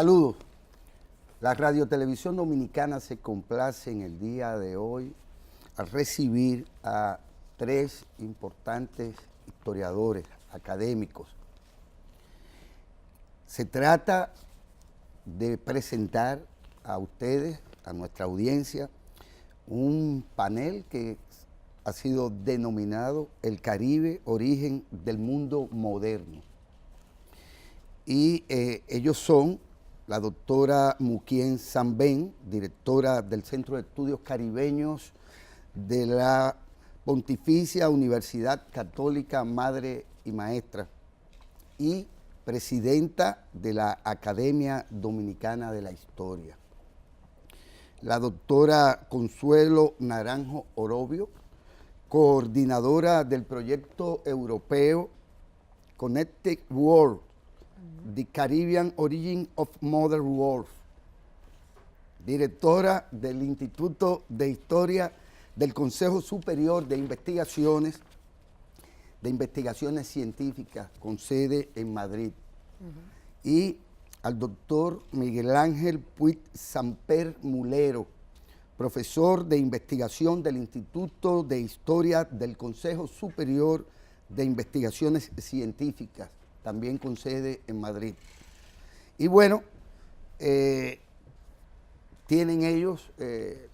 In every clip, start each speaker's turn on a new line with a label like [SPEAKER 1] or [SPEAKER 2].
[SPEAKER 1] Saludos. La Radiotelevisión Dominicana se complace en el día de hoy al recibir a tres importantes historiadores académicos. Se trata de presentar a ustedes, a nuestra audiencia, un panel que ha sido denominado El Caribe, origen del mundo moderno. Y ellos son la doctora Muquien Sambén, directora del Centro de Estudios Caribeños de la Pontificia Universidad Católica Madre y Maestra, y presidenta de la Academia Dominicana de la Historia. La doctora Consuelo Naranjo Orobio, coordinadora del proyecto europeo Connected World, The Caribbean Origin of Modern World, directora del Instituto de Historia del Consejo Superior de Investigaciones Científicas, con sede en Madrid, y al doctor Miguel Ángel Puig Samper Mulero, profesor de investigación del Instituto de Historia del Consejo Superior de Investigaciones Científicas, también con sede en Madrid. Y bueno, tienen ellos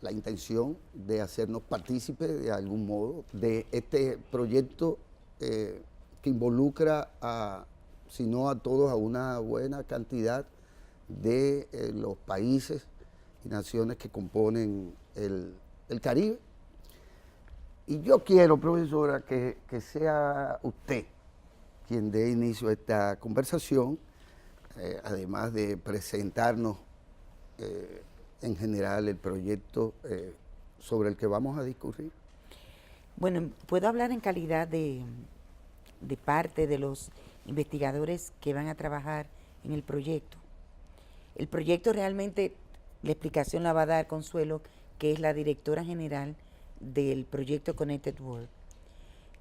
[SPEAKER 1] la intención de hacernos partícipes de algún modo de este proyecto que involucra a, si no a todos, a una buena cantidad de los países y naciones que componen el Caribe. Y yo quiero, profesora, que sea usted quien dé inicio a esta conversación, además de presentarnos en general el proyecto sobre el que vamos a discutir.
[SPEAKER 2] Bueno, puedo hablar en calidad de parte de los investigadores que van a trabajar en el proyecto. El proyecto realmente, la explicación la va a dar Consuelo, que es la directora general del proyecto Connected World.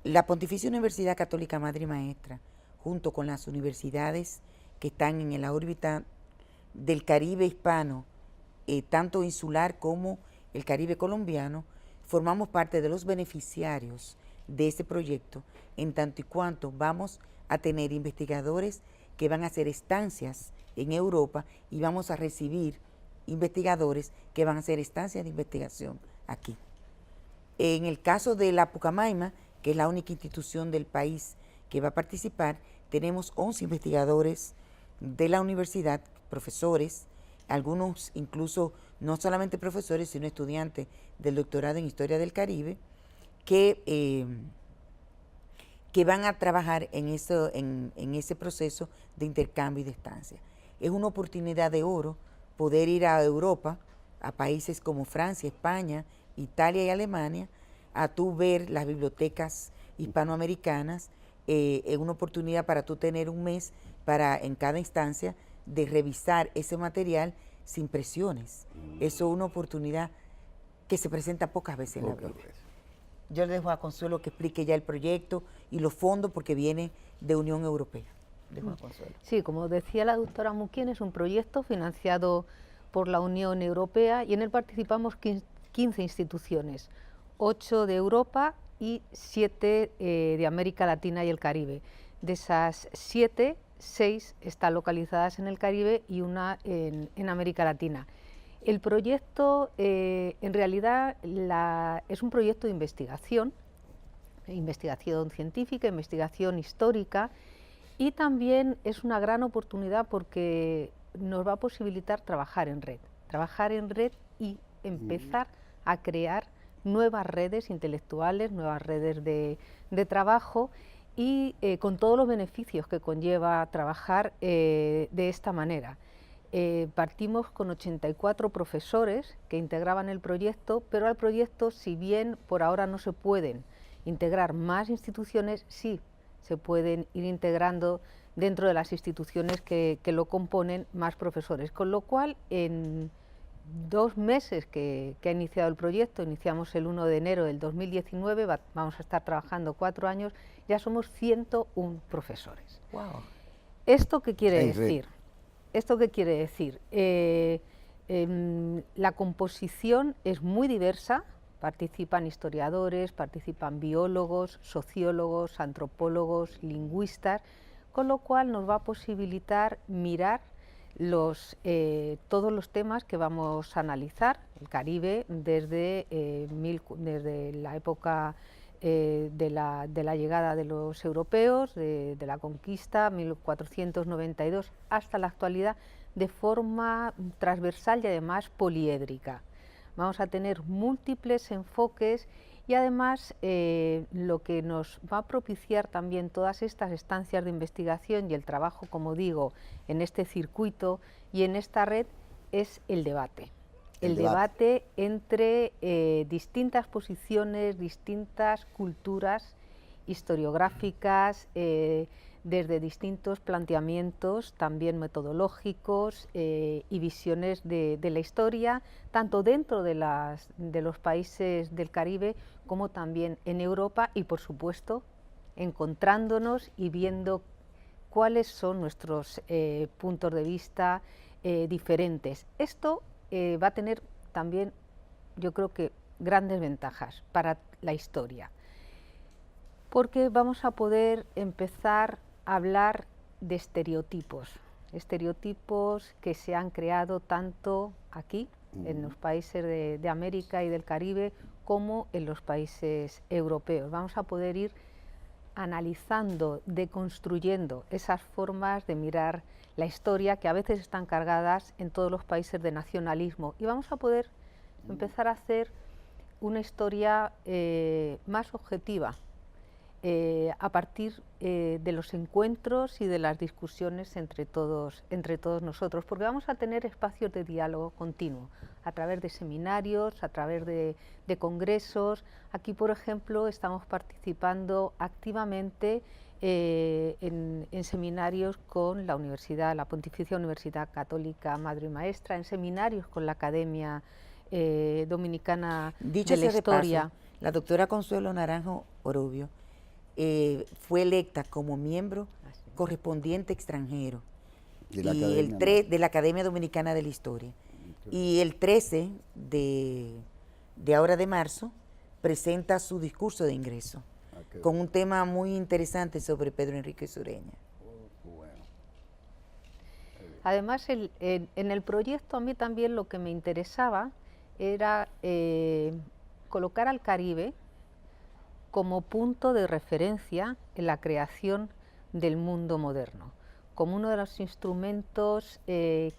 [SPEAKER 2] La Pontificia Universidad Católica Madre y Maestra, junto con las universidades que están en la órbita del Caribe hispano, tanto insular como el Caribe colombiano, formamos parte de los beneficiarios de este proyecto, en tanto y cuanto vamos a tener investigadores que van a hacer estancias en Europa y vamos a recibir investigadores que van a hacer estancias de investigación aquí. En el caso de la Pucamaima, que es la única institución del país que va a participar, tenemos 11 investigadores de la universidad, profesores, algunos incluso no solamente profesores, sino estudiantes del doctorado en Historia del Caribe, que van a trabajar en ese proceso de intercambio y de estancia. Es una oportunidad de oro poder ir a Europa, a países como Francia, España, Italia y Alemania, a tú ver las bibliotecas hispanoamericanas, es una oportunidad para tú tener un mes para en cada instancia de revisar ese material sin presiones. Eso es una oportunidad que se presenta pocas veces en la vida. Yo le dejo a Consuelo que explique ya el proyecto y los fondos, porque viene de Unión Europea. Dejo a Consuelo.
[SPEAKER 3] Sí, como decía la doctora Muquien, es un proyecto financiado por la Unión Europea y en él participamos 15 instituciones, 8 de Europa y 7 de América Latina y el Caribe. De esas 7, 6 están localizadas en el Caribe y una en América Latina. El proyecto, en realidad, es un proyecto de investigación científica, investigación histórica, y también es una gran oportunidad porque nos va a posibilitar trabajar en red y empezar a crear nuevas redes intelectuales, nuevas redes de trabajo, y con todos los beneficios que conlleva trabajar de esta manera. Partimos con 84 profesores que integraban el proyecto, pero al proyecto, si bien por ahora no se pueden integrar más instituciones, sí se pueden ir integrando dentro de las instituciones que lo componen más profesores, con lo cual en 2 meses que ha iniciado el proyecto, iniciamos el 1 de enero del 2019, vamos a estar trabajando 4 años, ya somos 101 profesores.
[SPEAKER 2] Wow.
[SPEAKER 3] ¿Esto qué quiere decir? ¿Esto qué quiere decir? La composición es muy diversa, participan historiadores, participan biólogos, sociólogos, antropólogos, lingüistas, con lo cual nos va a posibilitar mirar todos los temas que vamos a analizar, el Caribe desde la época de la llegada de los europeos, de la conquista, 1492, hasta la actualidad, de forma transversal y además poliédrica. Vamos a tener múltiples enfoques y además lo que nos va a propiciar también todas estas estancias de investigación y el trabajo, como digo, en este circuito y en esta red es el debate. El debate entre distintas posiciones, distintas culturas historiográficas, desde distintos planteamientos también metodológicos y visiones de la historia, tanto dentro de los países del Caribe como también en Europa y, por supuesto, encontrándonos y viendo cuáles son nuestros puntos de vista diferentes. Esto va a tener también, yo creo que, grandes ventajas para la historia, porque vamos a poder empezar a hablar de estereotipos que se han creado tanto aquí, en los países de América y del Caribe, como en los países europeos. Vamos a poder ir analizando, deconstruyendo esas formas de mirar la historia que a veces están cargadas en todos los países de nacionalismo, y vamos a poder empezar a hacer una historia más objetiva, a partir de los encuentros y de las discusiones entre todos nosotros, porque vamos a tener espacios de diálogo continuo, a través de seminarios, a través de congresos. Aquí, por ejemplo, estamos participando activamente en seminarios con la Pontificia Universidad Católica Madre y Maestra, en seminarios con la Academia Dominicana de la Historia.
[SPEAKER 2] Paso, la doctora Consuelo Naranjo Orobio fue electa como miembro correspondiente extranjero de la Academia Dominicana de la Historia. Y el 13 de ahora de marzo presenta su discurso de ingreso con un tema muy interesante sobre Pedro Enrique Sureña.
[SPEAKER 3] Además, en el proyecto a mí también lo que me interesaba era colocar al Caribe como punto de referencia en la creación del mundo moderno, como uno de los instrumentos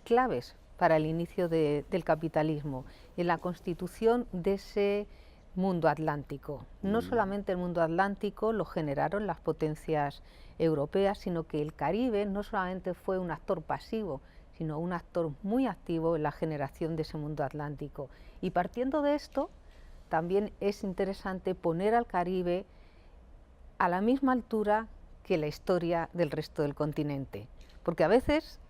[SPEAKER 3] claves para el inicio del capitalismo, en la constitución de ese mundo atlántico. No solamente el mundo atlántico lo generaron las potencias europeas, sino que el Caribe no solamente fue un actor pasivo, sino un actor muy activo en la generación de ese mundo atlántico. Y partiendo de esto, también es interesante poner al Caribe a la misma altura que la historia del resto del continente, porque a veces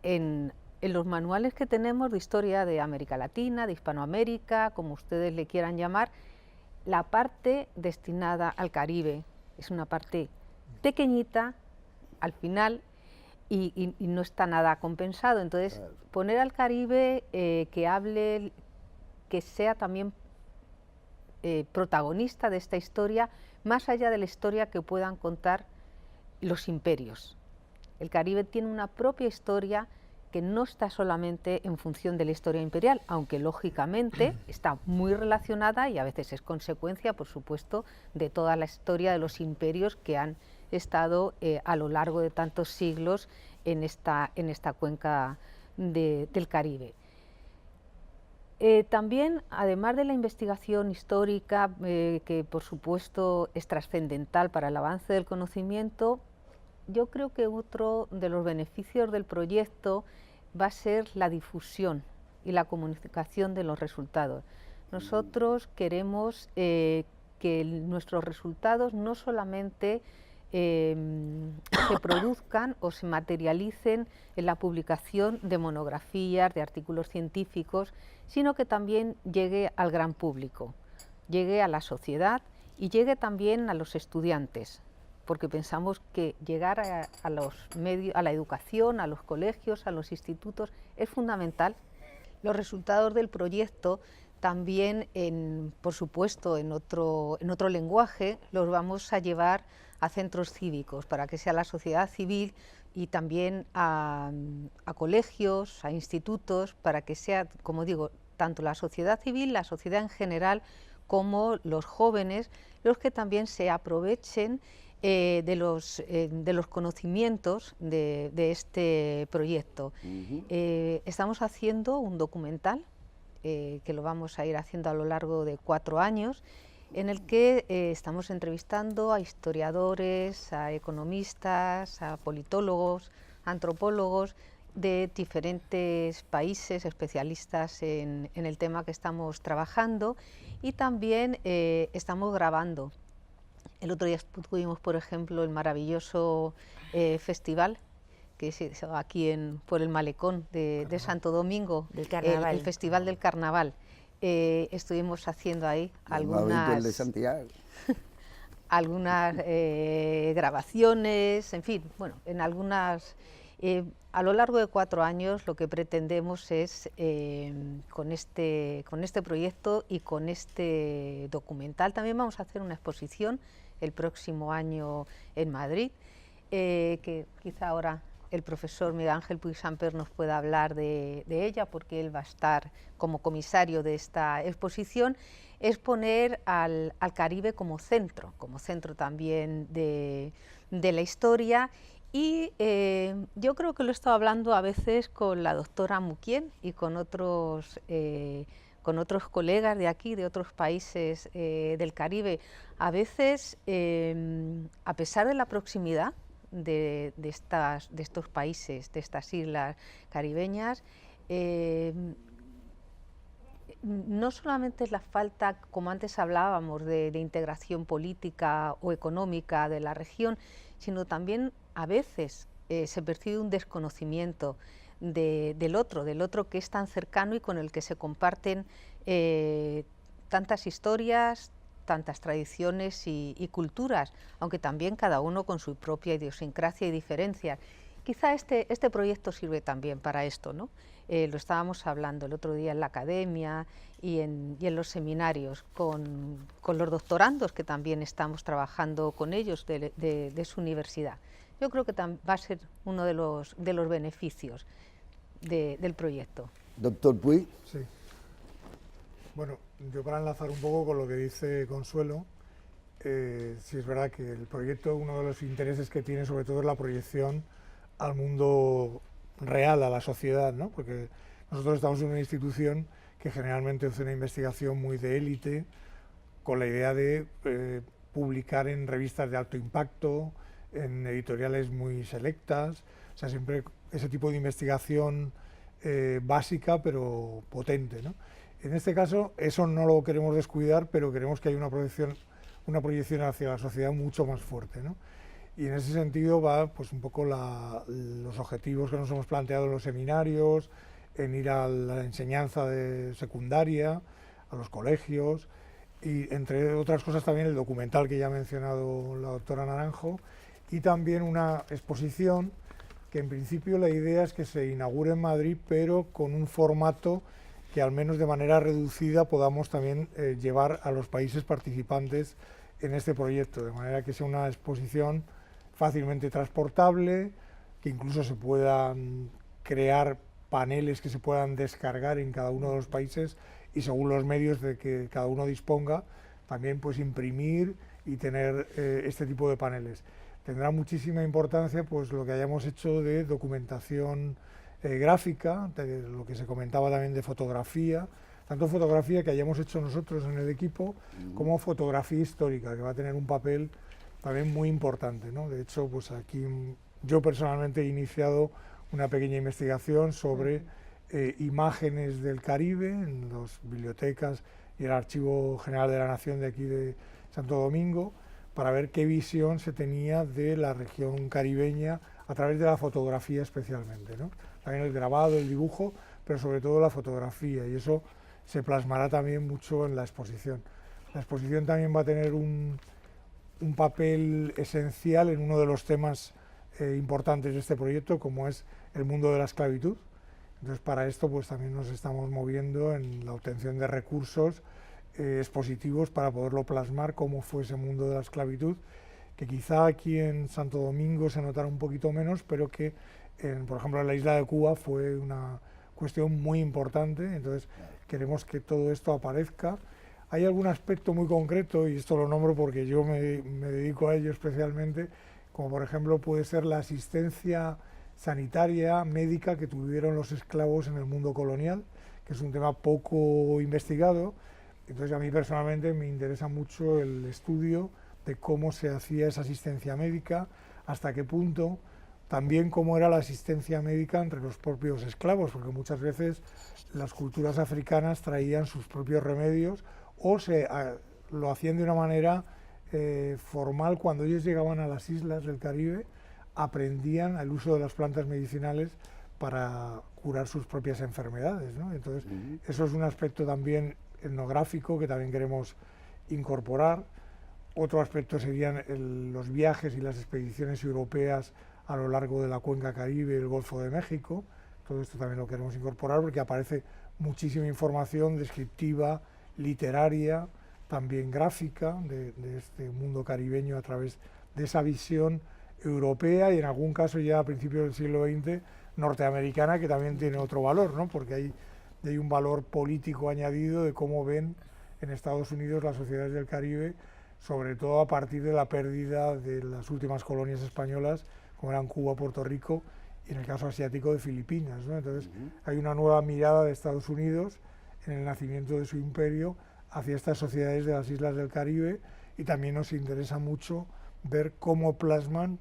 [SPEAKER 3] en los manuales que tenemos de historia de América Latina, de Hispanoamérica, como ustedes le quieran llamar, la parte destinada al Caribe es una parte pequeñita al final y no está nada compensado. Entonces, poner al Caribe que hable, que sea también protagonista de esta historia, más allá de la historia que puedan contar los imperios. El Caribe tiene una propia historia que no está solamente en función de la historia imperial, aunque lógicamente está muy relacionada y a veces es consecuencia, por supuesto, de toda la historia de los imperios que han estado a lo largo de tantos siglos en esta cuenca del Caribe. También, además de la investigación histórica, que por supuesto es trascendental para el avance del conocimiento, yo creo que otro de los beneficios del proyecto va a ser la difusión y la comunicación de los resultados. Nosotros queremos que nuestros resultados no solamente se produzcan o se materialicen en la publicación de monografías, de artículos científicos, sino que también llegue al gran público, llegue a la sociedad y llegue también a los estudiantes. porque pensamos que llegar a los medios, a la educación, a los colegios, a los institutos, es fundamental. Los resultados del proyecto también, por supuesto, en otro lenguaje, los vamos a llevar a centros cívicos, para que sea la sociedad civil y también a colegios, a institutos, para que sea, como digo, tanto la sociedad civil, la sociedad en general, como los jóvenes, los que también se aprovechen de los conocimientos de este proyecto. Estamos haciendo un documental que lo vamos a ir haciendo a lo largo de 4 años, en el que estamos entrevistando a historiadores, a economistas, a politólogos, antropólogos de diferentes países, especialistas en el tema que estamos trabajando, y también estamos grabando. El otro día tuvimos, por ejemplo, el maravilloso festival que es aquí por el malecón de Santo Domingo,
[SPEAKER 2] del carnaval.
[SPEAKER 3] El Festival del Carnaval. Estuvimos haciendo ahí algunas grabaciones, en fin, bueno, en algunas... a lo largo de 4 años lo que pretendemos es, con este proyecto y con este documental, también vamos a hacer una exposición el próximo año en Madrid, que quizá ahora el profesor Miguel Ángel Puigsamper nos pueda hablar de ella, porque él va a estar como comisario de esta exposición. Es poner al Caribe como centro también de la historia. Y yo creo que lo he estado hablando a veces con la doctora Muquien y con otros colegas de aquí, de otros países del Caribe. A veces, a pesar de la proximidad de estos países, de estas islas caribeñas, no solamente es la falta, como antes hablábamos, de integración política o económica de la región, sino también a veces se percibe un desconocimiento del otro que es tan cercano y con el que se comparten tantas historias, tantas tradiciones y culturas, aunque también cada uno con su propia idiosincrasia y diferencias. Quizá este proyecto sirve también para esto, ¿no? Lo estábamos hablando el otro día en la academia y en los seminarios con los doctorandos, que también estamos trabajando con ellos de su universidad. Yo creo que va a ser uno de los beneficios del proyecto.
[SPEAKER 1] Doctor Puig.
[SPEAKER 4] Sí. Bueno, yo para enlazar un poco con lo que dice Consuelo, sí es verdad que el proyecto, uno de los intereses que tiene sobre todo es la proyección al mundo real, a la sociedad, ¿no? Porque nosotros estamos en una institución que generalmente hace una investigación muy de élite, con la idea de publicar en revistas de alto impacto, en editoriales muy selectas, o sea, siempre ese tipo de investigación básica pero potente, ¿no? En este caso eso no lo queremos descuidar, pero queremos que haya una proyección hacia la sociedad mucho más fuerte, ¿no? Y en ese sentido va pues un poco los objetivos que nos hemos planteado en los seminarios, en ir a la enseñanza de secundaria, a los colegios, y entre otras cosas también el documental que ya ha mencionado la doctora Naranjo, y también una exposición que en principio la idea es que se inaugure en Madrid, pero con un formato que al menos de manera reducida podamos también llevar a los países participantes en este proyecto, de manera que sea una exposición fácilmente transportable, que incluso se puedan crear paneles que se puedan descargar en cada uno de los países y según los medios de que cada uno disponga, también pues imprimir y tener este tipo de paneles. Tendrá muchísima importancia pues lo que hayamos hecho de documentación gráfica, de lo que se comentaba también de fotografía, tanto fotografía que hayamos hecho nosotros en el equipo, como fotografía histórica, que va a tener un papel también muy importante, ¿no? De hecho, pues aquí yo personalmente he iniciado una pequeña investigación sobre imágenes del Caribe en las bibliotecas y el Archivo General de la Nación de aquí de Santo Domingo, para ver qué visión se tenía de la región caribeña a través de la fotografía especialmente, ¿no? También el grabado, el dibujo, pero sobre todo la fotografía, y eso se plasmará también mucho en la exposición. La exposición también va a tener un papel esencial en uno de los temas importantes de este proyecto, como es el mundo de la esclavitud. Entonces, para esto pues también nos estamos moviendo en la obtención de recursos expositivos para poderlo plasmar cómo fue ese mundo de la esclavitud, que quizá aquí en Santo Domingo se notara un poquito menos, pero que, por ejemplo, en la isla de Cuba fue una cuestión muy importante. Entonces, queremos que todo esto aparezca. Hay algún aspecto muy concreto, y esto lo nombro porque yo me dedico a ello especialmente, como por ejemplo puede ser la asistencia sanitaria, médica que tuvieron los esclavos en el mundo colonial, que es un tema poco investigado. Entonces, a mí personalmente me interesa mucho el estudio de cómo se hacía esa asistencia médica, hasta qué punto, también cómo era la asistencia médica entre los propios esclavos, porque muchas veces las culturas africanas traían sus propios remedios o lo hacían de una manera formal. Cuando ellos llegaban a las islas del Caribe, aprendían el uso de las plantas medicinales para curar sus propias enfermedades, ¿no? Entonces, eso es un aspecto también etnográfico que también queremos incorporar. Otro aspecto serían los viajes y las expediciones europeas a lo largo de la cuenca Caribe y el Golfo de México. Todo esto también lo queremos incorporar porque aparece muchísima información descriptiva, literaria, también gráfica de este mundo caribeño a través de esa visión europea y en algún caso ya a principios del siglo XX norteamericana, que también tiene otro valor, ¿no? Porque hay un valor político añadido de cómo ven en Estados Unidos las sociedades del Caribe, sobre todo a partir de la pérdida de las últimas colonias españolas, como eran Cuba, Puerto Rico y en el caso asiático de Filipinas, ¿no? Entonces hay una nueva mirada de Estados Unidos en el nacimiento de su imperio hacia estas sociedades de las islas del Caribe, y también nos interesa mucho ver cómo plasman,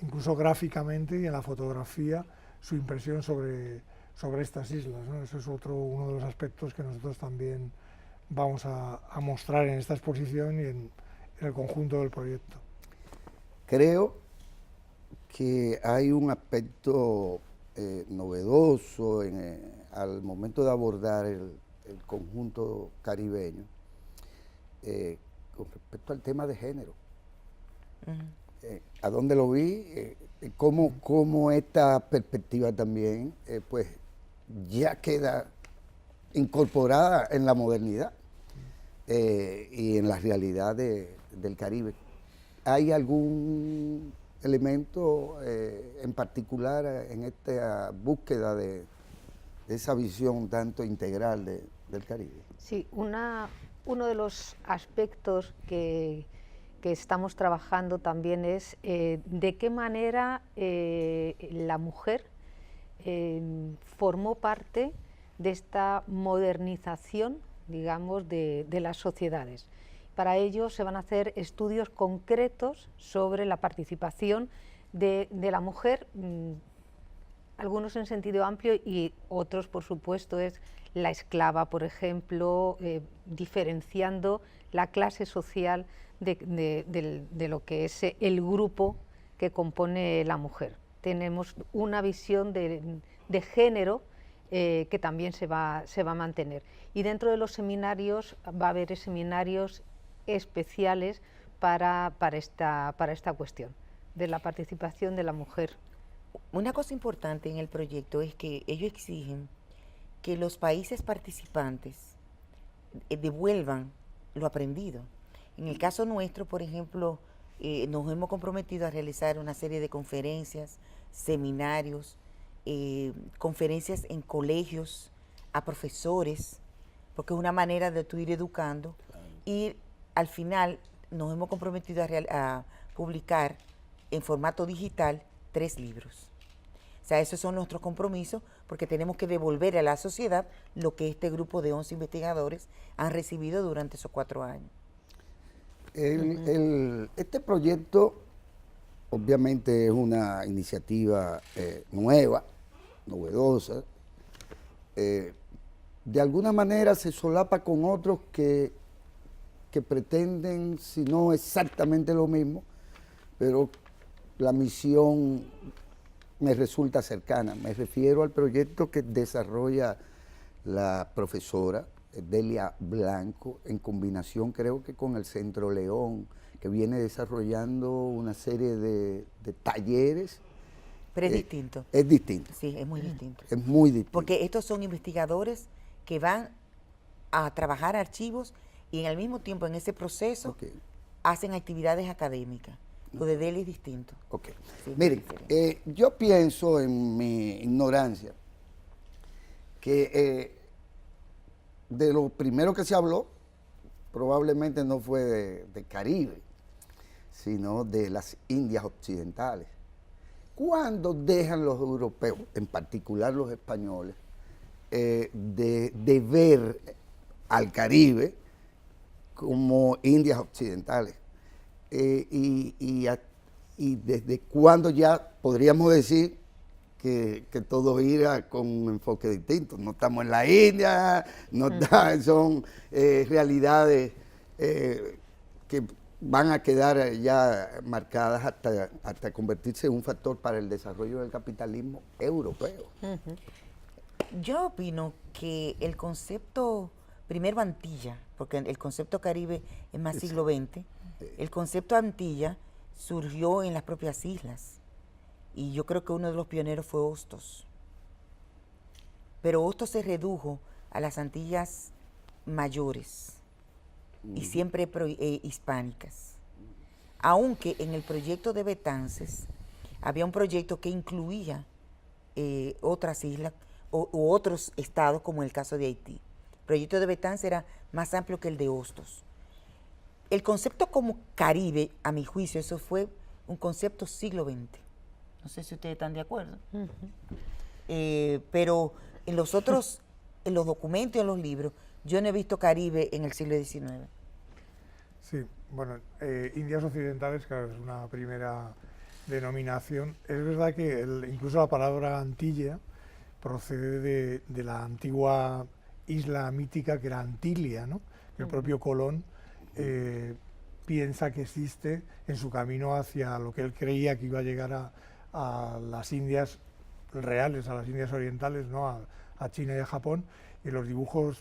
[SPEAKER 4] incluso gráficamente y en la fotografía, su impresión sobre estas islas, ¿no? Eso es uno de los aspectos que nosotros también vamos a mostrar en esta exposición y en el conjunto del proyecto.
[SPEAKER 1] Creo que hay un aspecto novedoso al momento de abordar el conjunto caribeño con respecto al tema de género. ¿A dónde lo vi? Cómo esta perspectiva también pues ya queda incorporada en la modernidad y en la realidad del Caribe. ¿Hay algún elemento en particular en esta búsqueda de esa visión tanto integral del Caribe?
[SPEAKER 3] Sí, uno de los aspectos que estamos trabajando también es de qué manera la mujer formó parte de esta modernización, digamos, de las sociedades. Para ello se van a hacer estudios concretos sobre la participación de la mujer, algunos en sentido amplio y otros, por supuesto, es la esclava, por ejemplo, diferenciando la clase social de lo que es el grupo que compone la mujer. Tenemos una visión de género que también se va a mantener. Y dentro de los seminarios va a haber seminarios especiales para esta cuestión de la participación de la mujer.
[SPEAKER 2] Una cosa importante en el proyecto es que ellos exigen que los países participantes devuelvan lo aprendido. En el caso nuestro, por ejemplo, nos hemos comprometido a realizar una serie de conferencias, seminarios, conferencias en colegios, a profesores, porque es una manera de tú ir educando. Y al final nos hemos comprometido a publicar en formato digital 3 libros. O sea, esos son nuestros compromisos, porque tenemos que devolver a la sociedad lo que este grupo de 11 investigadores han recibido durante esos 4 años.
[SPEAKER 1] Este proyecto obviamente es una iniciativa nueva, novedosa. De alguna manera se solapa con otros que pretenden, si no exactamente lo mismo, pero la misión me resulta cercana. Me refiero al proyecto que desarrolla la profesora Delia Blanco en combinación, creo que con el Centro León, que viene desarrollando una serie de talleres.
[SPEAKER 2] Pero es distinto.
[SPEAKER 1] Es distinto.
[SPEAKER 2] Sí, es muy distinto.
[SPEAKER 1] Es muy distinto.
[SPEAKER 2] Porque estos son investigadores que van a trabajar archivos y al mismo tiempo en ese proceso hacen actividades académicas. Lo de Delhi es distinto.
[SPEAKER 1] Ok.
[SPEAKER 2] Sí,
[SPEAKER 1] Miren, yo pienso en mi ignorancia que de lo primero que se habló probablemente no fue de Caribe, sino de las Indias occidentales. ¿Cuándo dejan los europeos, en particular los españoles, de ver al Caribe como Indias occidentales? Y desde cuándo ya podríamos decir que todo irá con un enfoque distinto. No estamos en la India, son realidades que van a quedar ya marcadas hasta convertirse en un factor para el desarrollo del capitalismo europeo.
[SPEAKER 2] Yo opino que el concepto, primero Antilla, porque el concepto Caribe es más siglo XX, el concepto Antilla surgió en las propias islas. Y yo creo que uno de los pioneros fue Hostos. Pero Hostos se redujo a las Antillas mayores y siempre hispánicas. Aunque en el proyecto de Betances había un proyecto que incluía otras islas u otros estados, como en el caso de Haití. El proyecto de Betances era más amplio que el de Hostos. El concepto como Caribe, a mi juicio, eso fue un concepto siglo XX. No sé si ustedes están de acuerdo. Pero en los otros, en los documentos y en los libros, yo no he visto Caribe en el siglo XIX.
[SPEAKER 4] Sí, bueno, Indias occidentales, claro, es una primera denominación. Es verdad que incluso la palabra Antilla procede de la antigua isla mítica que era Antilia, ¿no? El propio Colón piensa que existe en su camino hacia lo que él creía que iba a llegar a las Indias reales, a las Indias orientales, ¿no? A China y a Japón, y los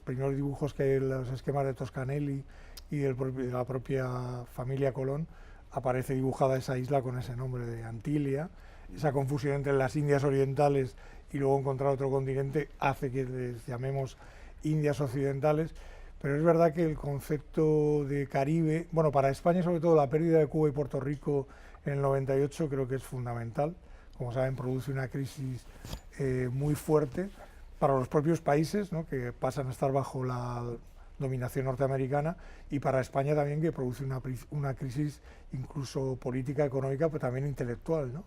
[SPEAKER 4] primeros dibujos que hay en los esquemas de Toscanelli y de la propia familia Colón, aparece dibujada esa isla con ese nombre de Antilia. Esa confusión entre las Indias orientales y luego encontrar otro continente hace que les llamemos Indias occidentales, pero es verdad que el concepto de Caribe, bueno, para España sobre todo la pérdida de Cuba y Puerto Rico en el 98 creo que es fundamental. Como saben, produce una crisis muy fuerte para los propios países, ¿no? Que pasan a estar bajo la dominación norteamericana, y para España también, que produce una crisis incluso política, económica, pero también intelectual, ¿no?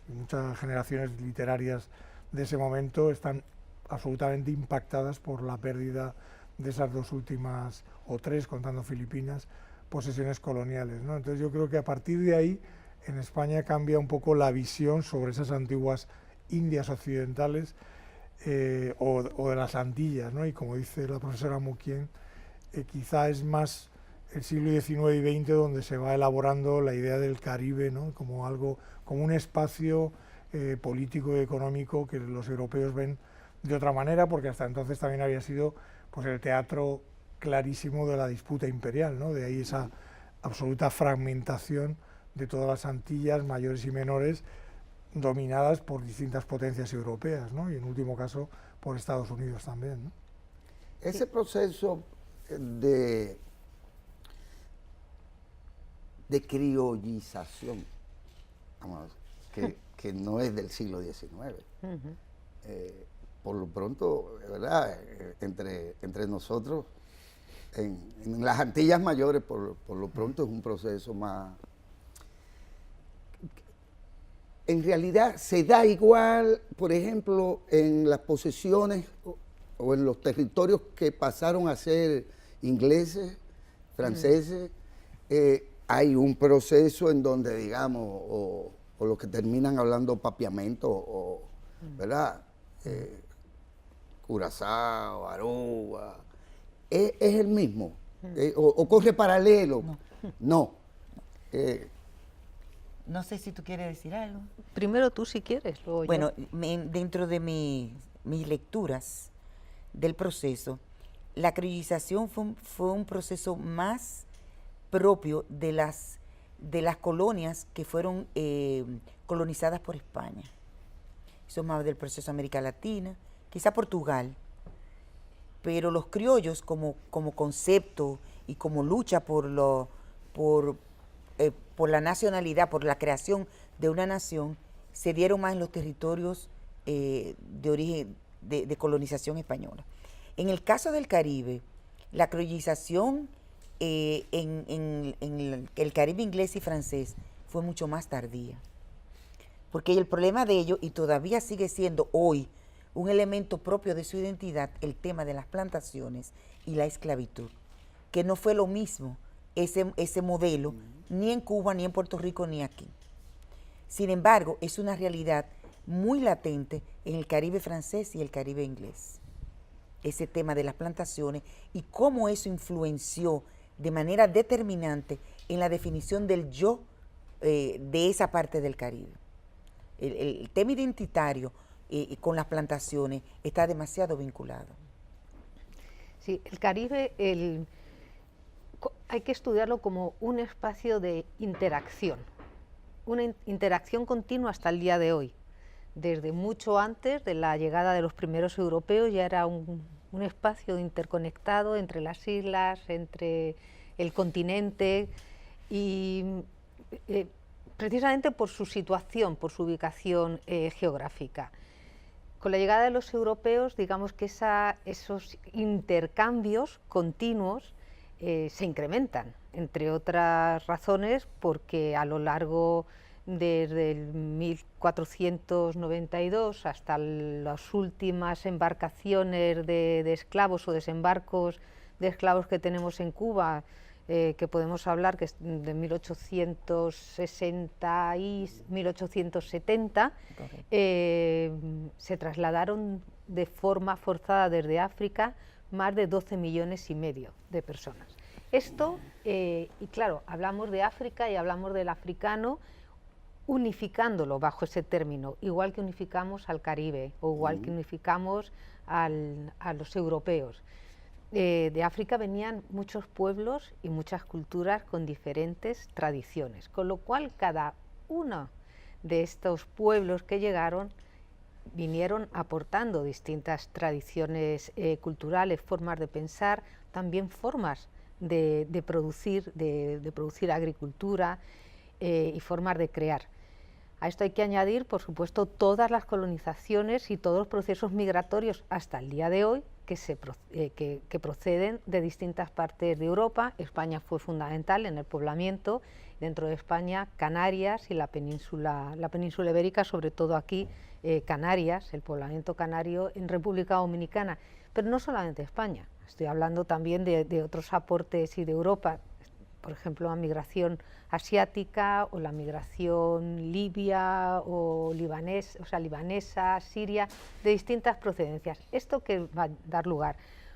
[SPEAKER 4] Y muchas generaciones literarias de ese momento están absolutamente impactadas por la pérdida de esas dos últimas, o tres, contando Filipinas, posesiones coloniales, ¿no? Entonces yo creo que a partir de ahí en España cambia un poco la visión sobre esas antiguas Indias occidentales o de las Antillas, ¿no? Y como dice la profesora Muquien, quizá es más el siglo XIX y XX donde se va elaborando la idea del Caribe, ¿no? Como algo, como un espacio político y económico que los europeos ven de otra manera, porque hasta entonces también había sido pues el teatro clarísimo de la disputa imperial, ¿no? De ahí esa absoluta fragmentación de todas las Antillas, mayores y menores, dominadas por distintas potencias europeas, ¿no? Y en último caso por Estados Unidos también, ¿no?
[SPEAKER 1] Ese proceso de criollización, que no es del siglo XIX, por lo pronto, ¿verdad? Entre nosotros, en las Antillas mayores, por lo pronto es un proceso más... En realidad se da igual, por ejemplo, en las posesiones o en los territorios que pasaron a ser ingleses, franceses, hay un proceso en donde, digamos, o los que terminan hablando papiamento, ¿verdad? Curazao, Aruba, ¿es el mismo? ¿O corre paralelo? No.
[SPEAKER 2] No sé si tú quieres decir algo.
[SPEAKER 3] Primero tú, si quieres, luego yo.
[SPEAKER 2] Bueno, dentro de mis lecturas del proceso, la criollización fue un proceso más propio de las de las colonias que fueron colonizadas por España. Eso es más del proceso de América Latina, quizá Portugal, pero los criollos como concepto y como lucha por la nacionalidad, por la creación de una nación, se dieron más en los territorios de origen de colonización española. En el caso del Caribe, la criollización en el Caribe inglés y francés fue mucho más tardía, porque el problema de ello, y todavía sigue siendo hoy un elemento propio de su identidad, el tema de las plantaciones y la esclavitud, que no fue lo mismo ese modelo ni en Cuba, ni en Puerto Rico, ni aquí. Sin embargo, es una realidad muy latente en el Caribe francés y el Caribe inglés, ese tema de las plantaciones y cómo eso influenció de manera determinante en la definición del yo de esa parte del Caribe. El tema identitario con las plantaciones está demasiado vinculado.
[SPEAKER 3] Sí, el Caribe hay que estudiarlo como un espacio de interacción, una interacción continua hasta el día de hoy. Desde mucho antes de la llegada de los primeros europeos ya era un espacio interconectado entre las islas, entre el continente y precisamente por su situación, por su ubicación geográfica. Con la llegada de los europeos, digamos que esos intercambios continuos se incrementan, entre otras razones porque a lo largo desde el 1492 hasta las últimas embarcaciones de esclavos o desembarcos de esclavos que tenemos en Cuba, que podemos hablar que es de 1860 y 1870, se trasladaron de forma forzada desde África más de 12,5 millones de personas. Esto, y claro, hablamos de África y hablamos del africano, unificándolo bajo ese término, igual que unificamos al Caribe o igual que unificamos a los europeos. De África venían muchos pueblos y muchas culturas con diferentes tradiciones, con lo cual cada uno de estos pueblos que llegaron vinieron aportando distintas tradiciones culturales, formas de pensar, también formas de producir agricultura y formas de crear. A esto hay que añadir, por supuesto, todas las colonizaciones y todos los procesos migratorios hasta el día de hoy que proceden de distintas partes de Europa. España fue fundamental en el poblamiento, dentro de España Canarias y la península ibérica, sobre todo aquí Canarias, el poblamiento canario en República Dominicana, pero no solamente España, estoy hablando también de otros aportes y de Europa, por ejemplo la migración asiática o la migración libia o libanesa, siria, de distintas procedencias. ¿Esto qué va a dar lugar?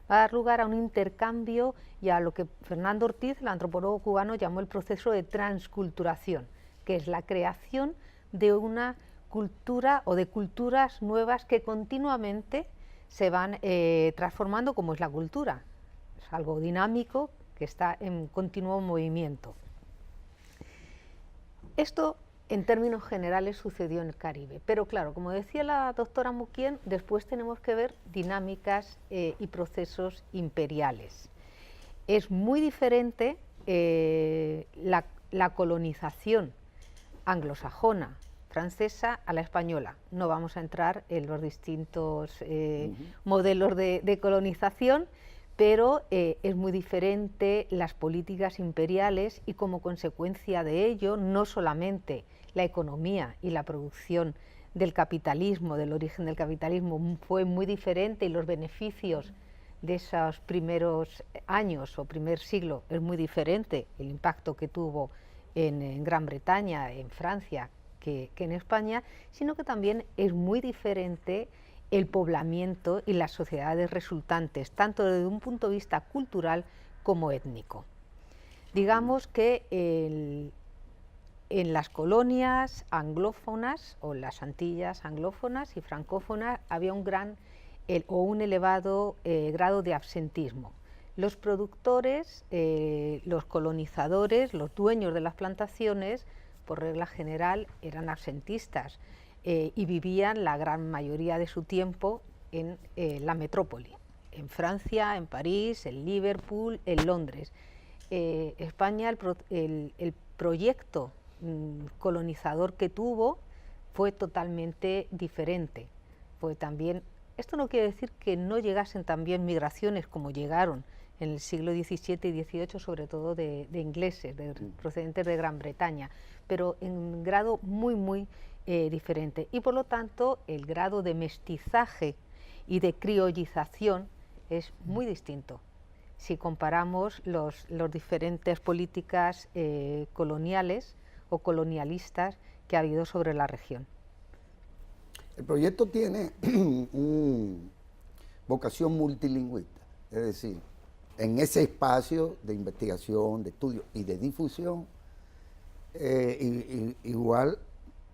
[SPEAKER 3] Va a dar lugar a un intercambio y a lo que Fernando Ortiz, el antropólogo cubano, llamó el proceso de transculturación, que es la creación de una cultura o de culturas nuevas que continuamente se van transformando, como es la cultura. Es algo dinámico que está en continuo movimiento. Esto, en términos generales, sucedió en el Caribe, pero claro, como decía la doctora Muquien, después tenemos que ver dinámicas y procesos imperiales. Es muy diferente la colonización anglosajona, francesa, a la española. No vamos a entrar en los distintos modelos de colonización, pero es muy diferente las políticas imperiales y como consecuencia de ello, no solamente la economía y la producción del capitalismo, del origen del capitalismo fue muy diferente y los beneficios de esos primeros años o primer siglo es muy diferente, el impacto que tuvo en Gran Bretaña, en Francia, que en España, sino que también es muy diferente el poblamiento y las sociedades resultantes, tanto desde un punto de vista cultural como étnico. Digamos que en las colonias anglófonas o las Antillas anglófonas y francófonas había un elevado grado de absentismo. Los productores, los colonizadores, los dueños de las plantaciones, por regla general, eran absentistas y vivían la gran mayoría de su tiempo en la metrópoli, en Francia, en París, en Liverpool, en Londres. España, el proyecto colonizador que tuvo fue totalmente diferente. Fue también, esto no quiere decir que no llegasen también migraciones como llegaron en el siglo XVII y XVIII, sobre todo de ingleses, procedentes de Gran Bretaña, pero en grado muy diferente. Y por lo tanto, el grado de mestizaje y de criollización es muy distinto si comparamos las diferentes políticas coloniales o colonialistas que ha habido sobre la región.
[SPEAKER 1] El proyecto tiene vocación multilingüista, es decir, en ese espacio de investigación, de estudio y de difusión, igual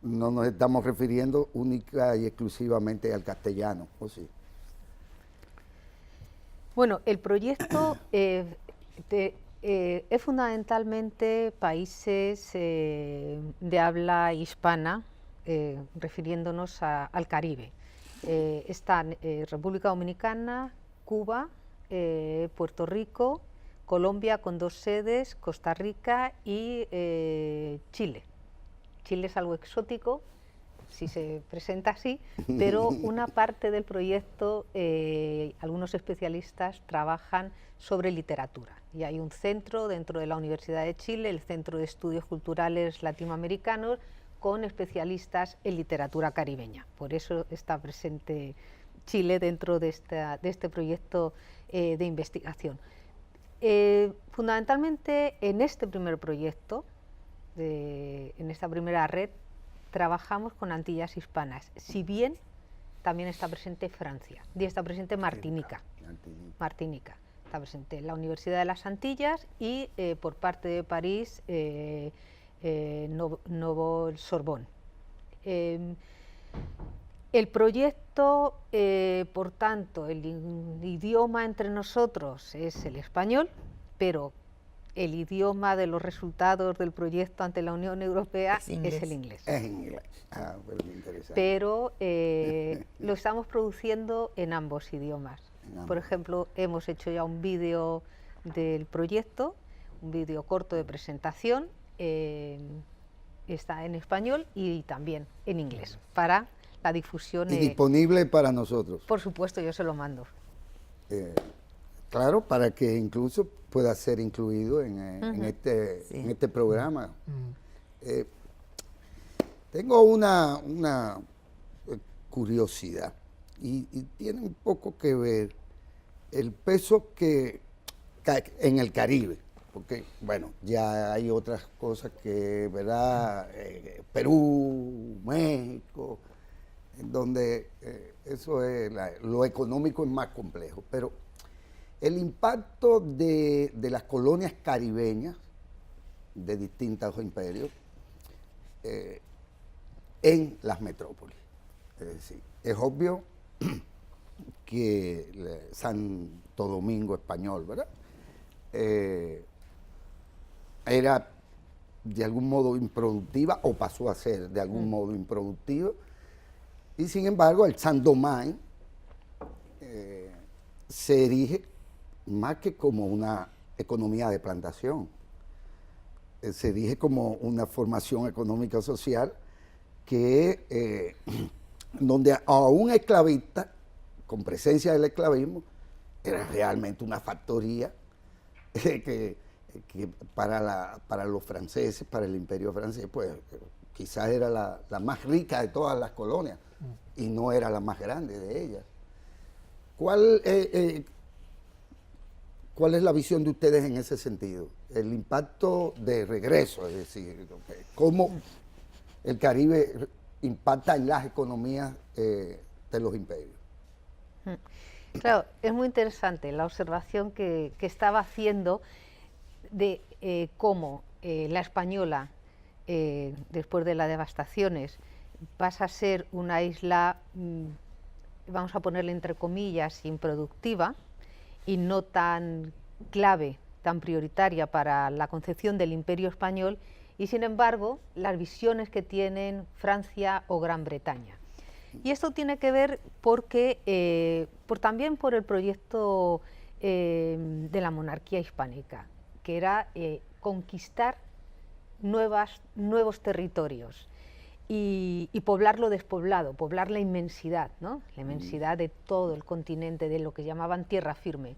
[SPEAKER 1] no nos estamos refiriendo única y exclusivamente al castellano, ¿o sí?
[SPEAKER 3] Bueno, el proyecto es fundamentalmente países de habla hispana, refiriéndonos al Caribe. Están República Dominicana, Cuba, Puerto Rico, Colombia con 2 sedes, Costa Rica y Chile. Chile es algo exótico, si se presenta así, pero una parte del proyecto, algunos especialistas trabajan sobre literatura. Y hay un centro dentro de la Universidad de Chile, el Centro de Estudios Culturales Latinoamericanos, con especialistas en literatura caribeña. Por eso está presente Chile dentro de este proyecto de investigación. Fundamentalmente en este primer proyecto, en esta primera red, trabajamos con Antillas hispanas, si bien también está presente Francia, y está presente Martinica. Martinica. Está presente la Universidad de las Antillas y por parte de París, Novo Sorbonne. El proyecto, por tanto, el idioma entre nosotros es el español, pero el idioma de los resultados del proyecto ante la Unión Europea es el inglés.
[SPEAKER 1] Es inglés. Ah, pero muy interesante.
[SPEAKER 3] Pero lo estamos produciendo en ambos idiomas. Por ejemplo, hemos hecho ya un vídeo del proyecto, un vídeo corto de presentación, está en español y también en inglés, para la difusión.
[SPEAKER 1] Y disponible para nosotros.
[SPEAKER 3] Por supuesto, yo se lo mando.
[SPEAKER 1] Claro, para que incluso pueda ser incluido en este programa. Tengo una curiosidad y tiene un poco que ver el peso que en el Caribe, porque bueno, ya hay otras cosas que, ¿verdad? Perú, México, en donde eso es lo económico es más complejo, pero el impacto de las colonias caribeñas de distintos imperios en las metrópolis. Es decir, es obvio que Santo Domingo español, ¿verdad? Era de algún modo improductiva o pasó a ser de algún modo improductiva, y sin embargo el Saint-Domingue se erige más que como una economía de plantación, se erige como una formación económica social que donde a un esclavista con presencia del esclavismo era realmente una factoría que para los franceses, para el imperio francés, pues quizás era la más rica de todas las colonias y no era la más grande de ellas. ¿Cuál es la visión de ustedes en ese sentido? El impacto de regreso, es decir, cómo el Caribe impacta en las economías de los imperios.
[SPEAKER 3] Claro, es muy interesante la observación que estaba haciendo de cómo la española, después de las devastaciones, pasa a ser una isla, vamos a ponerle entre comillas, improductiva y no tan clave, tan prioritaria para la concepción del Imperio español, y sin embargo las visiones que tienen Francia o Gran Bretaña. Y esto tiene que ver porque, también por el proyecto de la monarquía hispánica, que era conquistar nuevos territorios y poblar lo despoblado, poblar la inmensidad, ¿no? La inmensidad de todo el continente, de lo que llamaban tierra firme.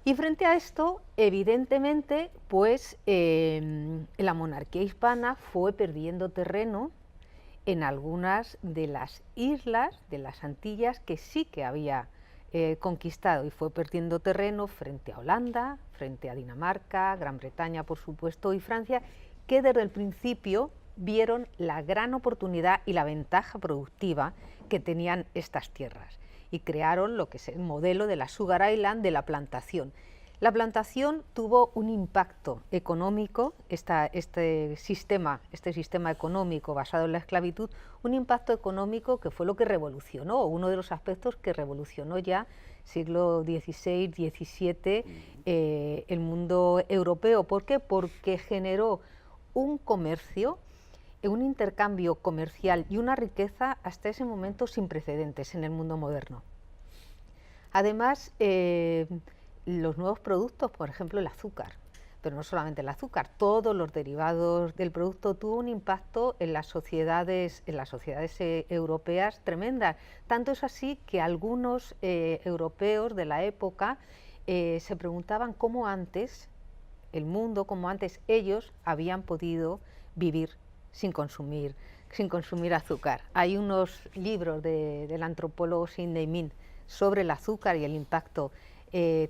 [SPEAKER 3] Y frente a esto, evidentemente, pues la monarquía hispana fue perdiendo terreno en algunas de las islas de las Antillas que sí que había conquistado, y fue perdiendo terreno frente a Holanda, frente a Dinamarca, Gran Bretaña, por supuesto, y Francia, que desde el principio vieron la gran oportunidad y la ventaja productiva que tenían estas tierras, y crearon lo que es el modelo de la Sugar Island, de la plantación. La plantación tuvo un impacto económico, este sistema económico basado en la esclavitud, un impacto económico que fue lo que revolucionó, uno de los aspectos que revolucionó ya siglo XVI, XVII, el mundo europeo. ¿Por qué? Porque generó un comercio, un intercambio comercial y una riqueza hasta ese momento sin precedentes en el mundo moderno. Además, los nuevos productos, por ejemplo el azúcar, pero no solamente el azúcar, todos los derivados del producto, tuvo un impacto en las sociedades europeas tremendas. Tanto es así que algunos europeos de la época se preguntaban cómo antes el mundo, cómo antes ellos habían podido vivir sin consumir azúcar. Hay unos libros del antropólogo Sidney Min sobre el azúcar y el impacto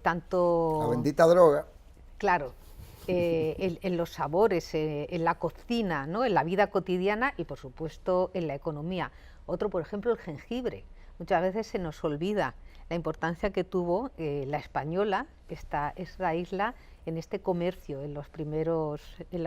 [SPEAKER 3] tanto...
[SPEAKER 1] La bendita droga.
[SPEAKER 3] Claro, en los sabores, en la cocina, ¿no? En la vida cotidiana y por supuesto en la economía. Otro, por ejemplo, el jengibre. Muchas veces se nos olvida la importancia que tuvo la española, esta isla, en este comercio en las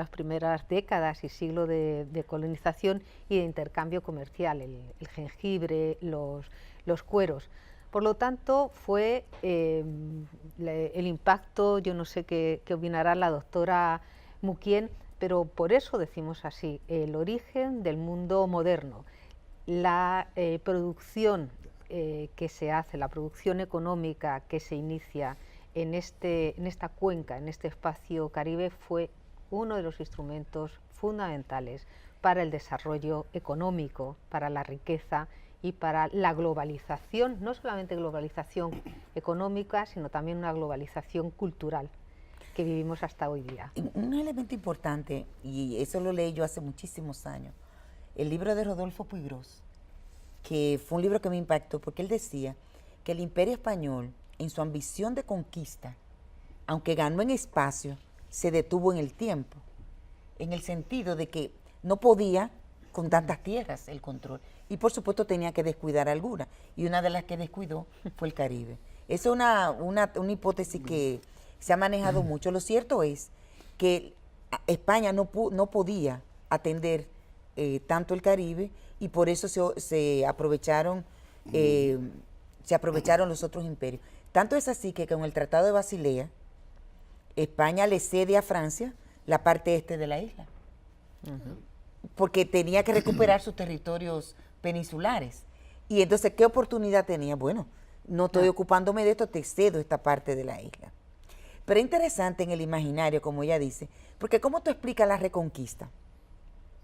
[SPEAKER 3] primeras décadas y siglo de colonización y de intercambio comercial, el jengibre, los cueros. Por lo tanto, fue el impacto, yo no sé qué opinará la doctora Muquien, pero por eso decimos así, el origen del mundo moderno, la producción que se hace, la producción económica que se inicia en esta cuenca, en este espacio Caribe, fue uno de los instrumentos fundamentales para el desarrollo económico, para la riqueza y para la globalización, no solamente globalización económica, sino también una globalización cultural que vivimos hasta hoy día.
[SPEAKER 2] Un elemento importante, y eso lo leí yo hace muchísimos años, el libro de Rodolfo Puigros, que fue un libro que me impactó porque él decía que el Imperio Español, en su ambición de conquista, aunque ganó en espacio, se detuvo en el tiempo, en el sentido de que no podía con tantas tierras el control, y por supuesto tenía que descuidar algunas, y una de las que descuidó fue el Caribe. Esa es una hipótesis que se ha manejado mucho. Lo cierto es que España no podía atender tanto el Caribe, y por eso se aprovecharon los otros imperios. Tanto es así que con el Tratado de Basilea, España le cede a Francia la parte este de la isla, porque tenía que recuperar sus territorios peninsulares. Y entonces, ¿qué oportunidad tenía? Bueno, no estoy ocupándome de esto, te cedo esta parte de la isla. Pero es interesante en el imaginario, como ella dice, porque ¿cómo tú explicas la reconquista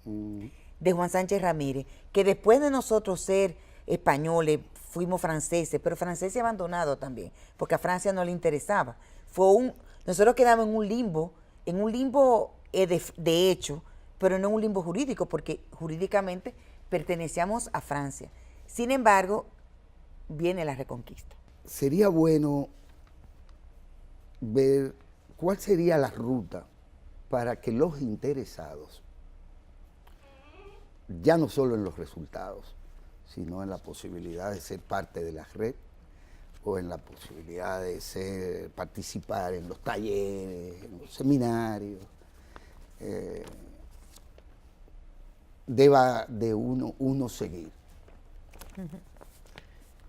[SPEAKER 2] de Juan Sánchez Ramírez? Que después de nosotros ser españoles, fuimos franceses, pero franceses abandonados también, porque a Francia no le interesaba. Nosotros quedamos en un limbo de hecho, pero no en un limbo jurídico, porque jurídicamente pertenecíamos a Francia. Sin embargo, viene la reconquista.
[SPEAKER 1] Sería bueno ver cuál sería la ruta para que los interesados, ya no solo en los resultados, sino en la posibilidad de ser parte de la red o en la posibilidad de participar en los talleres, en los seminarios, deba de uno seguir.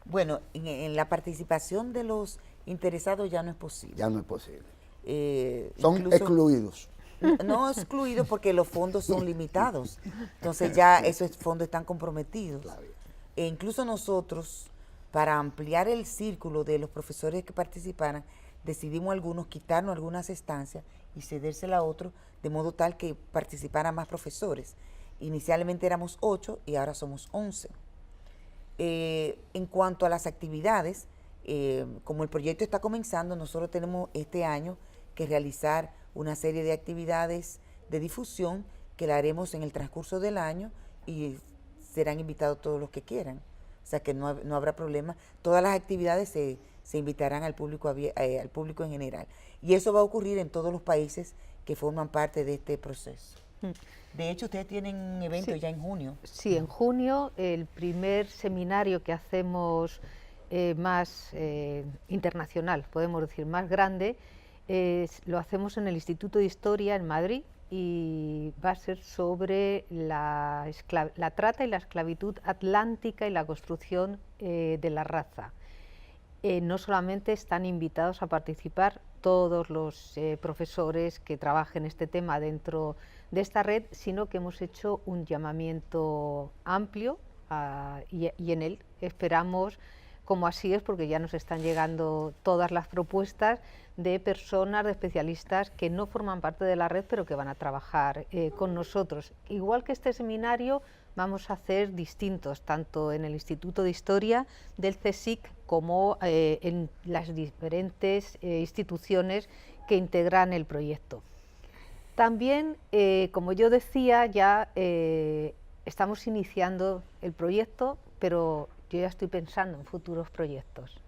[SPEAKER 2] Bueno, en la participación de los interesados ya no es posible.
[SPEAKER 1] Ya no es posible. Son
[SPEAKER 2] Incluso-
[SPEAKER 1] excluidos.
[SPEAKER 2] No excluidos porque los fondos son limitados. Entonces ya esos fondos están comprometidos. E incluso nosotros, para ampliar el círculo de los profesores que participaran, decidimos algunos quitarnos algunas estancias y cedérsela a otros, de modo tal que participaran más profesores. Inicialmente éramos 8 y ahora somos 11. En cuanto a las actividades, como el proyecto está comenzando, nosotros tenemos este año que realizar una serie de actividades de difusión que la haremos en el transcurso del año y serán invitados todos los que quieran. O sea que no habrá problema. Todas las actividades se invitarán al público en general. Y eso va a ocurrir en todos los países que forman parte de este proceso. De hecho, ustedes tienen un evento ya en junio.
[SPEAKER 3] Sí, en junio, el primer seminario que hacemos más internacional, podemos decir, más grande, lo hacemos en el Instituto de Historia en Madrid y va a ser sobre la trata y la esclavitud atlántica y la construcción de la raza. No solamente están invitados a participar todos los profesores que trabajen este tema dentro de esta red, sino que hemos hecho un llamamiento amplio y en él esperamos, como así es, porque ya nos están llegando todas las propuestas de personas, de especialistas que no forman parte de la red, pero que van a trabajar con nosotros. Igual que este seminario, vamos a hacer distintos, tanto en el Instituto de Historia del CSIC como en las diferentes instituciones que integran el proyecto. También, como yo decía, ya estamos iniciando el proyecto, pero yo ya estoy pensando en futuros proyectos.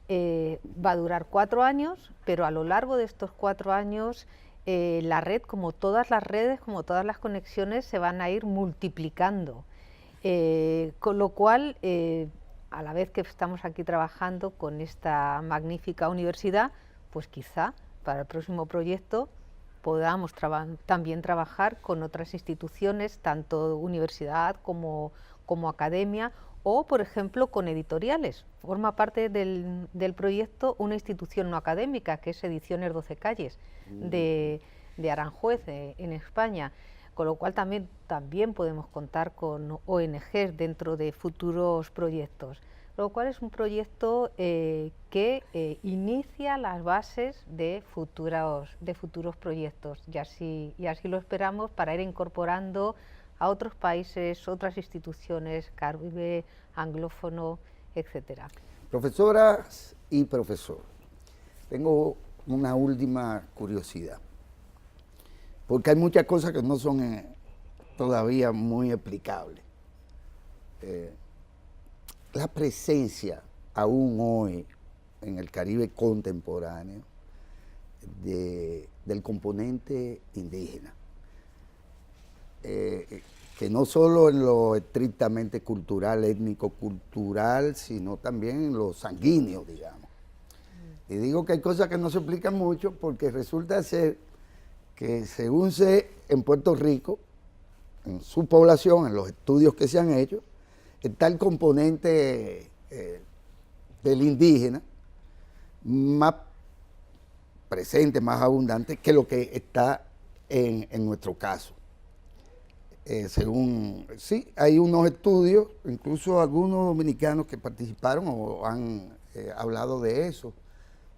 [SPEAKER 3] Va a durar 4 años, pero a lo largo de estos 4 años la red, como todas las redes, como todas las conexiones, se van a ir multiplicando. Con lo cual, a la vez que estamos aquí trabajando con esta magnífica universidad, pues quizá para el próximo proyecto podamos también trabajar con otras instituciones, tanto universidad como academia, o, por ejemplo, con editoriales. Forma parte del proyecto una institución no académica, que es Ediciones 12 Calles, de Aranjuez, en España, con lo cual también podemos contar con ONGs dentro de futuros proyectos. Lo cual es un proyecto que inicia las bases de futuros proyectos, y así lo esperamos, para ir incorporando a otros países, otras instituciones, Caribe, anglófono, etcétera.
[SPEAKER 1] Profesoras y profesores, tengo una última curiosidad, porque hay muchas cosas que no son todavía muy explicables. La presencia aún hoy en el Caribe contemporáneo del componente indígena, que no solo en lo estrictamente cultural, étnico-cultural, sino también en lo sanguíneo, digamos. Y digo que hay cosas que no se explican mucho porque resulta ser que, según sé, en Puerto Rico, en su población, en los estudios que se han hecho, está el componente del indígena más presente, más abundante que lo que está en nuestro caso. Sí, hay unos estudios, incluso algunos dominicanos que participaron o han hablado de eso,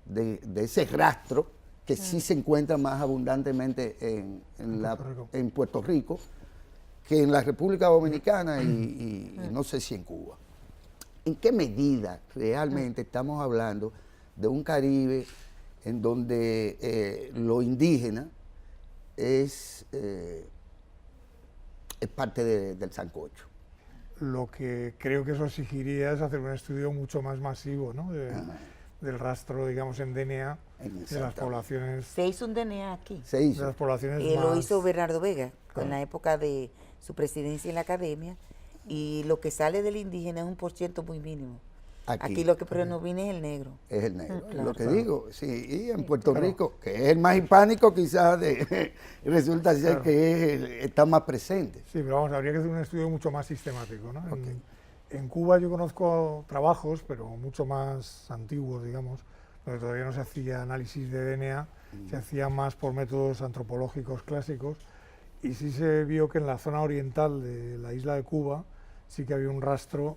[SPEAKER 1] de ese rastro que sí se encuentra más abundantemente en Puerto Rico que en la República Dominicana y no sé si en Cuba. ¿En qué medida realmente estamos hablando de un Caribe en donde lo indígena es parte del sancocho?
[SPEAKER 4] Lo que creo que eso exigiría es hacer un estudio mucho más masivo, ¿no? Del rastro, digamos, en DNA de las poblaciones.
[SPEAKER 2] Se hizo un DNA aquí.
[SPEAKER 1] Se hizo.
[SPEAKER 4] De las poblaciones más...
[SPEAKER 2] Lo hizo Bernardo Vega en la época de su presidencia en la academia, y lo que sale del indígena es un % muy mínimo. Aquí lo que predomina es el negro.
[SPEAKER 1] Es el negro,
[SPEAKER 2] claro,
[SPEAKER 1] lo que digo. Sí, y en Puerto Rico, que es el más hispánico, quizás resulta ser que está más presente.
[SPEAKER 4] Sí, pero vamos, habría que hacer un estudio mucho más sistemático, ¿no? En Cuba yo conozco trabajos, pero mucho más antiguos, digamos, donde todavía no se hacía análisis de DNA, se hacía más por métodos antropológicos clásicos, y sí se vio que en la zona oriental de la isla de Cuba sí que había un rastro,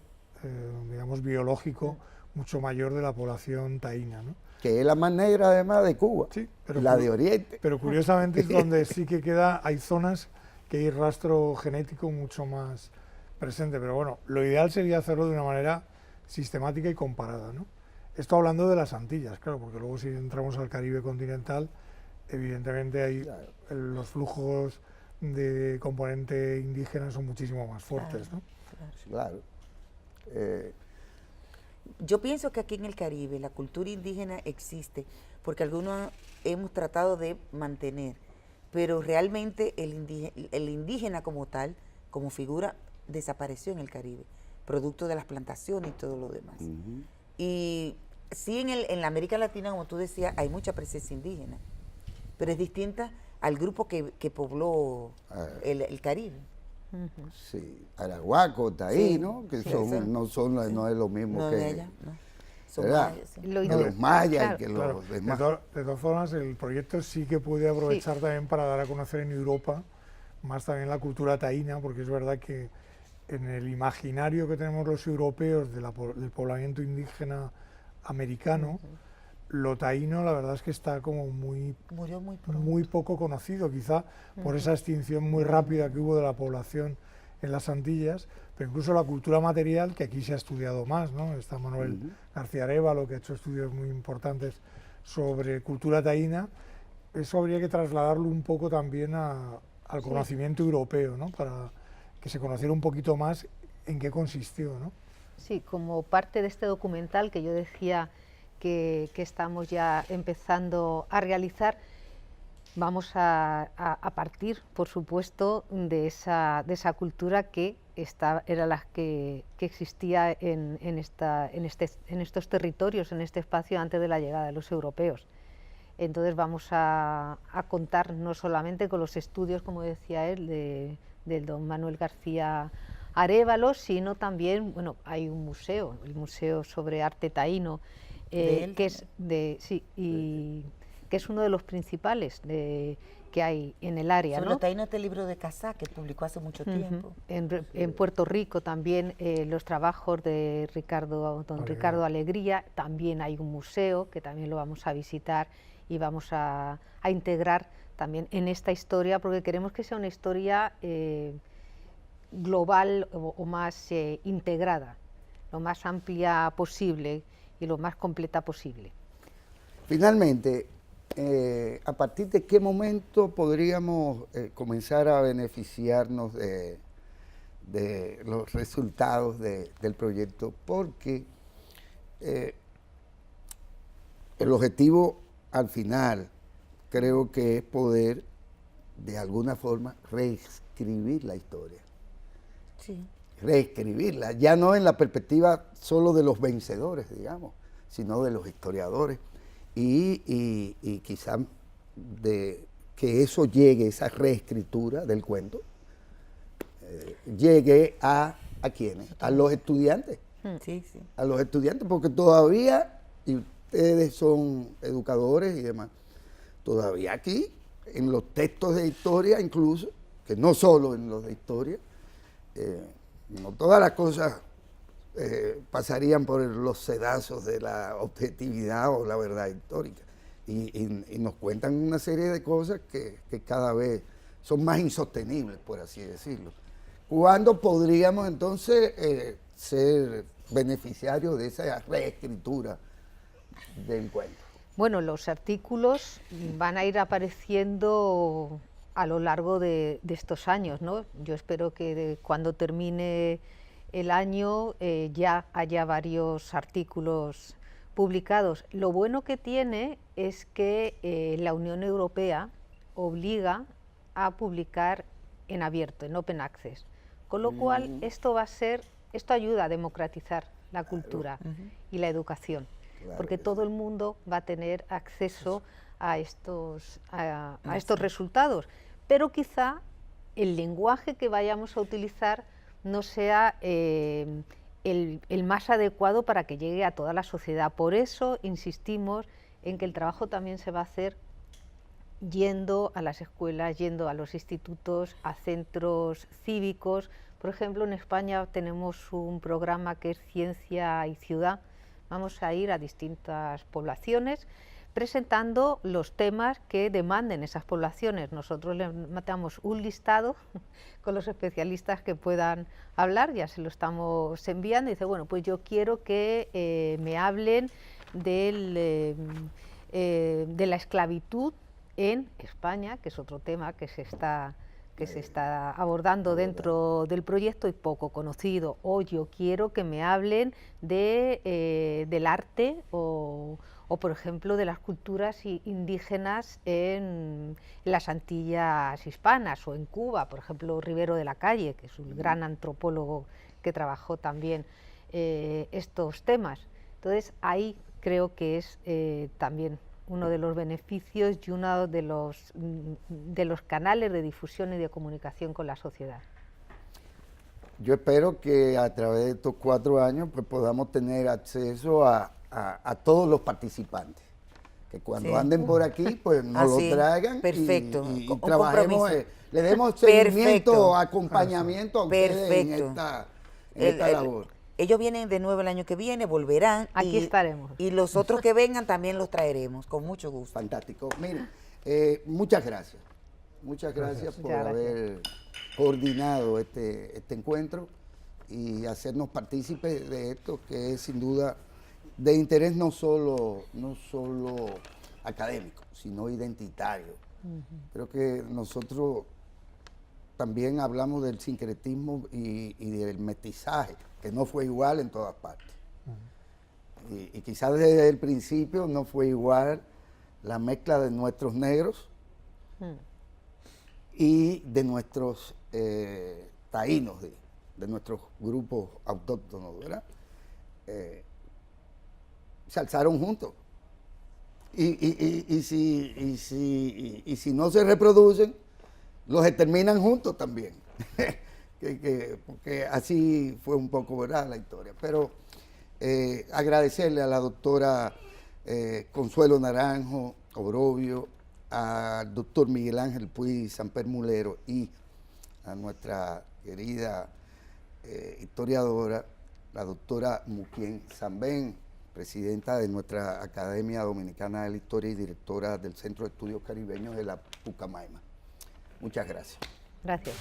[SPEAKER 4] digamos, biológico mucho mayor de la población taína, ¿no?
[SPEAKER 1] Que es la más negra además de Cuba,
[SPEAKER 4] Sí, pero
[SPEAKER 1] la de Oriente.
[SPEAKER 4] Pero curiosamente es donde sí que queda, hay zonas que hay rastro genético mucho más presente, pero bueno, lo ideal sería hacerlo de una manera sistemática y comparada, ¿no? Esto hablando de las Antillas, claro, porque luego si entramos al Caribe continental, evidentemente hay los flujos de componente indígena son muchísimo más fuertes, ¿no?
[SPEAKER 1] Claro.
[SPEAKER 2] Yo pienso que aquí en el Caribe la cultura indígena existe, porque algunos hemos tratado de mantener, pero realmente el indígena como tal, como figura, desapareció en el Caribe, producto de las plantaciones y todo lo demás. Y sí, en la América Latina, como tú decías, hay mucha presencia indígena, pero es distinta al grupo que pobló el Caribe.
[SPEAKER 1] Sí, Arahuaco, Taíno,
[SPEAKER 2] Sí,
[SPEAKER 1] que
[SPEAKER 2] sí,
[SPEAKER 1] son,
[SPEAKER 2] sí.
[SPEAKER 1] no es lo mismo
[SPEAKER 2] No
[SPEAKER 1] que
[SPEAKER 2] de allá, no. Son
[SPEAKER 1] ¿verdad?
[SPEAKER 2] mayas, sí.
[SPEAKER 1] que los mayas
[SPEAKER 3] Claro.
[SPEAKER 1] y que
[SPEAKER 4] Claro,
[SPEAKER 1] los demás.
[SPEAKER 4] de todas formas, el proyecto sí que puede aprovechar también para dar a conocer en Europa más también la cultura taína, porque es verdad que en el imaginario que tenemos los europeos del poblamiento indígena americano, lo taíno la verdad es que está como
[SPEAKER 2] Murió muy pronto.
[SPEAKER 4] muy poco conocido, quizá por esa extinción muy rápida que hubo de la población en las Antillas, pero incluso la cultura material, que aquí se ha estudiado más, ¿no? Está Manuel García Arévalo, que ha hecho estudios muy importantes sobre cultura taína. Eso habría que trasladarlo un poco también al conocimiento europeo, ¿no? Para que se conociera un poquito más en qué consistió, ¿no?
[SPEAKER 3] Sí, como parte de este documental que yo decía que estamos ya empezando a realizar, vamos a partir, por supuesto, de esa cultura que era la que existía en estos territorios, en este espacio, antes de la llegada de los europeos. Entonces vamos a contar no solamente con los estudios, como decía él, del don Manuel García Arévalo, sino también, bueno, hay un museo, el Museo sobre Arte Taíno, que es uno de los principales que hay en el área,
[SPEAKER 2] Sobre
[SPEAKER 3] ¿no?
[SPEAKER 2] Taíno, este libro de Casá, que publicó hace mucho tiempo.
[SPEAKER 3] En Puerto Rico también los trabajos de don Ricardo Alegría, también hay un museo que también lo vamos a visitar y vamos a integrar también en esta historia, porque queremos que sea una historia global o más integrada, lo más amplia posible y lo más completa posible.
[SPEAKER 1] Finalmente, ¿a partir de qué momento podríamos comenzar a beneficiarnos de los resultados del proyecto? Porque el objetivo al final creo que es poder de alguna forma reescribir la historia.
[SPEAKER 2] Sí.
[SPEAKER 1] Reescribirla, ya no en la perspectiva solo de los vencedores, digamos, sino de los historiadores. Y quizá de que eso llegue, esa reescritura del cuento, llegue a ¿quiénes? A los estudiantes.
[SPEAKER 2] Sí, sí.
[SPEAKER 1] A los estudiantes, porque todavía, y ustedes son educadores y demás, todavía aquí, en los textos de historia incluso, que no solo en los de historia, no todas las cosas pasarían por los sedazos de la objetividad o la verdad histórica. Y nos cuentan una serie de cosas que cada vez son más insostenibles, por así decirlo. ¿Cuándo podríamos entonces ser beneficiarios de esa reescritura del cuento?
[SPEAKER 3] Bueno, los artículos van a ir apareciendo a lo largo de estos años, ¿no? Yo espero que cuando termine el año ya haya varios artículos publicados. Lo bueno que tiene es que la Unión Europea obliga a publicar en abierto, en open access, con lo cual esto ayuda a democratizar la cultura y la educación, porque todo el mundo va a tener acceso a estos resultados, pero quizá el lenguaje que vayamos a utilizar no sea el más adecuado para que llegue a toda la sociedad. Por eso insistimos en que el trabajo también se va a hacer yendo a las escuelas, yendo a los institutos, a centros cívicos. Por ejemplo, en España tenemos un programa que es Ciencia y Ciudad. Vamos a ir a distintas poblaciones presentando los temas que demanden esas poblaciones. Nosotros le matamos un listado con los especialistas que puedan hablar, ya se lo estamos enviando, y dice, bueno, pues yo quiero que me hablen de la esclavitud en España, que es otro tema que se está abordando dentro del proyecto y poco conocido, o yo quiero que me hablen del arte o, por ejemplo, de las culturas indígenas en las Antillas hispanas o en Cuba, por ejemplo, Rivero de la Calle, que es un gran antropólogo que trabajó también estos temas. Entonces, ahí creo que es también uno de los beneficios y uno de los canales de difusión y de comunicación con la sociedad.
[SPEAKER 1] Yo espero que a través de estos 4 años pues podamos tener acceso a todos los participantes, que cuando anden por aquí pues nos lo traigan.
[SPEAKER 2] Perfecto.
[SPEAKER 1] y trabajemos, le demos seguimiento, acompañamiento a ustedes en esta labor.
[SPEAKER 2] Ellos vienen de nuevo el año que viene, volverán.
[SPEAKER 3] Aquí estaremos.
[SPEAKER 2] Y los otros que vengan también los traeremos, con mucho gusto.
[SPEAKER 1] Fantástico. Miren, muchas gracias. Muchas gracias por haber coordinado este encuentro y hacernos partícipes de esto, que es sin duda de interés no solo académico, sino identitario. Creo que nosotros también hablamos del sincretismo y del mestizaje, que no fue igual en todas partes. Y quizás desde el principio no fue igual la mezcla de nuestros negros y de nuestros taínos, de nuestros grupos autóctonos, ¿verdad? Se alzaron juntos. Y si no se reproducen, los exterminan juntos también. Porque así fue un poco, ¿verdad?, la historia. Pero agradecerle a la doctora Consuelo Naranjo Obrobio, al doctor Miguel Ángel Puig Samper Mulero y a nuestra querida historiadora, la doctora Muquien Sambén, presidenta de nuestra Academia Dominicana de la Historia y directora del Centro de Estudios Caribeños de la Pucamaima. Muchas gracias.
[SPEAKER 3] Gracias.